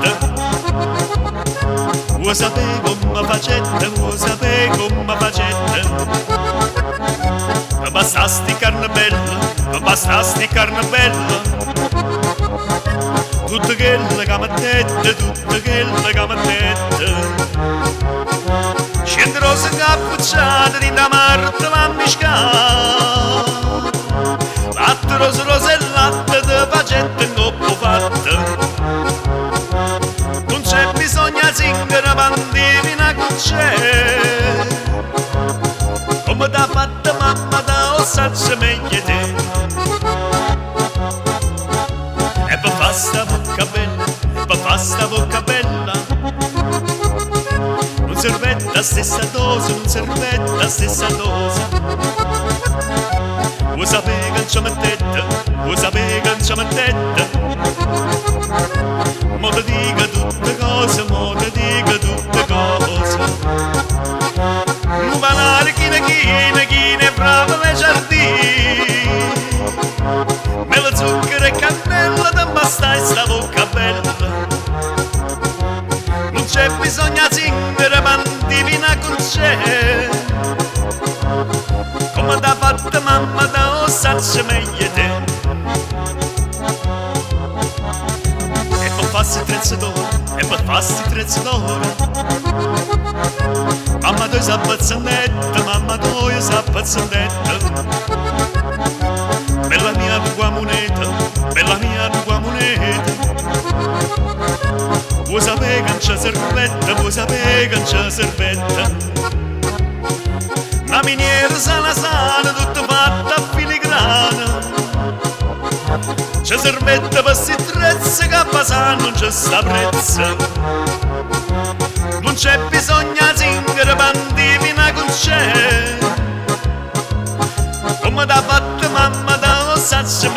fatta, vuoi sapere come facetta, vuoi sapere come facetta. Ma basta sti carne bella, ma basta sti carne bella. Tutto quello che mi ha detto, tutto quello che mi ha detto. Scendere rosa cappucciata di da Marta va a miscare. Latte rosa e latte di facetta in coppa fatta. Non c'è bisogno zingara pandemina che c'è. Come t'ha fatta mamma da ossaccia meglio te. E per fa sta bocca bella, e per fa sta bocca bella. Non serve la stessa dose, non serve la stessa dose. Vuoi sapere che ci mettete, vuoi sapere che ci mettete. Mo ti dica tutte cose, mo ti dica tutte cose. Un banale chine, brava nei giardini. Mela, zucchero e cannella, te basta sta bocca bella. Non c'è bisogno di zingara, pandivina con c'è. Come t'ha fatta mamma da ossaccia meglio te. E per farsi trezzo d'oro, e per farsi trezzo d'oro. Mamma tu sei pazzandetta, mamma tu sei pazzandetta. Bella mia tua moneta, bella mia tua moneta. Vuoi sapere che non c'è servetta, vuoi sapere che non c'è servetta. La miniera sana sana, tutta fatta a filigrana. C'è servetta per si trezza, che a Pasano non c'è sta prezza. Non c'è bisogno di zingara, pandivina con c'è. Come t'ha fatta mamma da ossaccia